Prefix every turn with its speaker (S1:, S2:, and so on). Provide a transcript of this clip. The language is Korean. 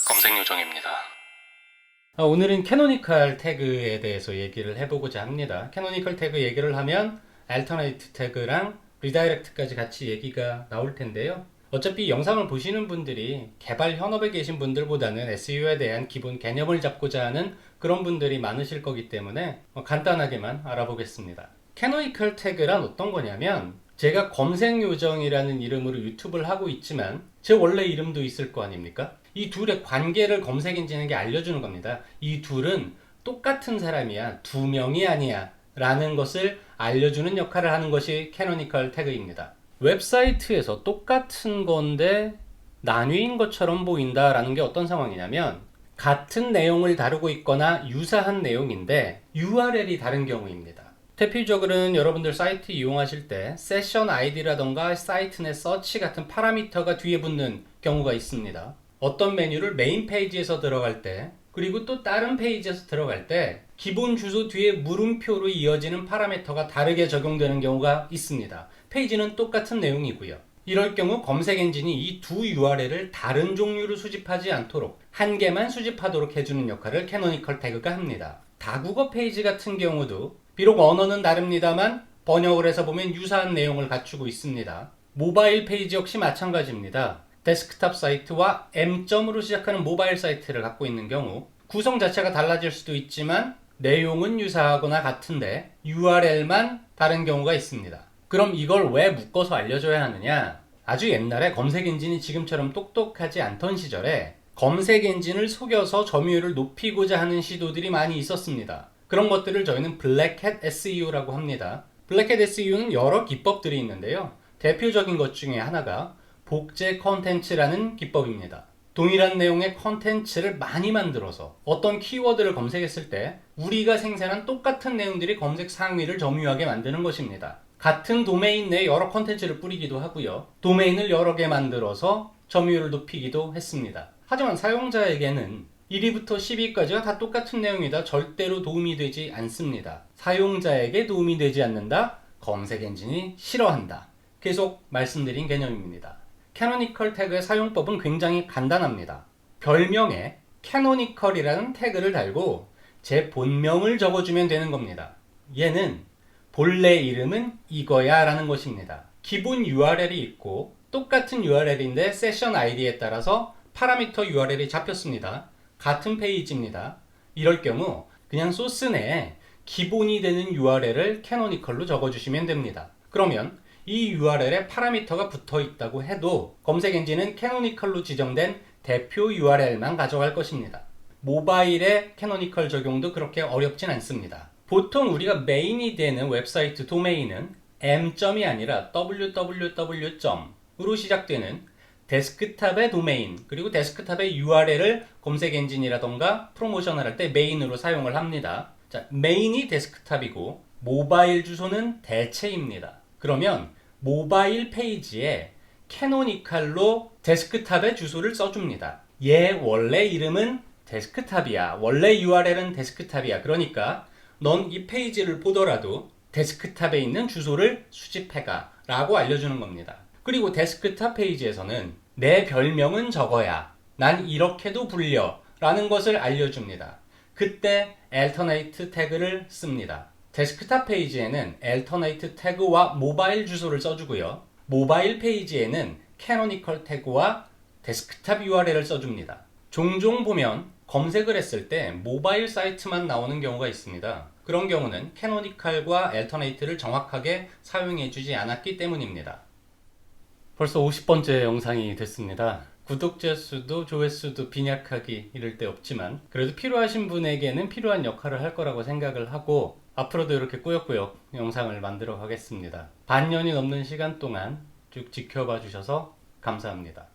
S1: 검색 요정입니다.
S2: 오늘은 캐노니컬 태그에 대해서 얘기를 해보고자 합니다. 캐노니컬 태그 얘기를 하면 알터네이트 태그랑 리다이렉트까지 같이 얘기가 나올 텐데요. 어차피 영상을 보시는 분들이 개발 현업에 계신 분들보다는 SEO에 대한 기본 개념을 잡고자 하는 그런 분들이 많으실 거기 때문에 간단하게만 알아보겠습니다. 캐노니컬 태그란 어떤 거냐면, 제가 검색 요정이라는 이름으로 유튜브를 하고 있지만 제 원래 이름도 있을 거 아닙니까? 이 둘의 관계를 검색 엔진에게 알려주는 겁니다. 이 둘은 똑같은 사람이야, 두 명이 아니야 라는 것을 알려주는 역할을 하는 것이 캐노니컬 태그입니다. 웹사이트에서 똑같은 건데 나뉘인 것처럼 보인다 라는 게 어떤 상황이냐면, 같은 내용을 다루고 있거나 유사한 내용인데 URL이 다른 경우입니다. 대표적으로는 여러분들 사이트 이용하실 때 세션 아이디라던가 사이트 내 서치 같은 파라미터가 뒤에 붙는 경우가 있습니다. 어떤 메뉴를 메인 페이지에서 들어갈 때, 그리고 또 다른 페이지에서 들어갈 때 기본 주소 뒤에 물음표로 이어지는 파라미터가 다르게 적용되는 경우가 있습니다. 페이지는 똑같은 내용이고요. 이럴 경우 검색 엔진이 이 두 URL을 다른 종류로 수집하지 않도록 한 개만 수집하도록 해주는 역할을 캐노니컬 태그가 합니다. 다국어 페이지 같은 경우도 비록 언어는 다릅니다만 번역을 해서 보면 유사한 내용을 갖추고 있습니다. 모바일 페이지 역시 마찬가지입니다. 데스크탑 사이트와 M점으로 시작하는 모바일 사이트를 갖고 있는 경우 구성 자체가 달라질 수도 있지만 내용은 유사하거나 같은데 URL만 다른 경우가 있습니다. 그럼 이걸 왜 묶어서 알려줘야 하느냐? 아주 옛날에 검색 엔진이 지금처럼 똑똑하지 않던 시절에 검색 엔진을 속여서 점유율을 높이고자 하는 시도들이 많이 있었습니다. 그런 것들을 저희는 블랙햇 SEO라고 합니다. 블랙햇 SEO는 여러 기법들이 있는데요. 대표적인 것 중에 하나가 복제 컨텐츠라는 기법입니다. 동일한 내용의 컨텐츠를 많이 만들어서 어떤 키워드를 검색했을 때 우리가 생산한 똑같은 내용들이 검색 상위를 점유하게 만드는 것입니다. 같은 도메인 내에 여러 컨텐츠를 뿌리기도 하고요. 도메인을 여러 개 만들어서 점유율을 높이기도 했습니다. 하지만 사용자에게는 1위부터 10위까지가 다 똑같은 내용이다 절대로 도움이 되지 않습니다. 사용자에게 도움이 되지 않는다. 검색 엔진이 싫어한다. 계속 말씀드린 개념입니다. 캐노니컬 태그의 사용법은 굉장히 간단합니다. 별명에 캐노니컬이라는 태그를 달고 제 본명을 적어주면 되는 겁니다. 얘는 본래 이름은 이거야 라는 것입니다. 기본 URL이 있고 똑같은 URL인데 세션 아이디에 따라서 파라미터 URL이 잡혔습니다. 같은 페이지입니다. 이럴 경우 그냥 소스 내에 기본이 되는 URL을 캐노니컬로 적어주시면 됩니다. 그러면 이 URL에 파라미터가 붙어 있다고 해도 검색 엔진은 캐노니컬로 지정된 대표 URL만 가져갈 것입니다. 모바일의 캐노니컬 적용도 그렇게 어렵진 않습니다. 보통 우리가 메인이 되는 웹사이트 도메인은 M.이 아니라 www.으로 시작되는 데스크탑의 도메인, 그리고 데스크탑의 URL을 검색 엔진이라던가 프로모션을 할 때 메인으로 사용을 합니다. 자, 메인이 데스크탑이고 모바일 주소는 대체입니다. 그러면 모바일 페이지에 캐노니컬로 데스크탑의 주소를 써줍니다. 얘 원래 이름은 데스크탑이야. 원래 URL은 데스크탑이야. 그러니까 넌 이 페이지를 보더라도 데스크탑에 있는 주소를 수집해가 라고 알려주는 겁니다. 그리고 데스크탑 페이지에서는 내 별명은 저거야. 난 이렇게도 불려. 라는 것을 알려줍니다. 그때 alternate 태그를 씁니다. 데스크탑 페이지에는 alternate 태그와 모바일 주소를 써주고요. 모바일 페이지에는 캐노니컬 태그와 데스크탑 URL을 써줍니다. 종종 보면 검색을 했을 때 모바일 사이트만 나오는 경우가 있습니다. 그런 경우는 캐노니컬과 alternate를 정확하게 사용해주지 않았기 때문입니다. 벌써 50번째 영상이 됐습니다. 구독자 수도 조회수도 빈약하기 이럴 데 없지만 그래도 필요하신 분에게는 필요한 역할을 할 거라고 생각을 하고 앞으로도 이렇게 꾸역꾸역 영상을 만들어 가겠습니다. 반년이 넘는 시간 동안 쭉 지켜봐 주셔서 감사합니다.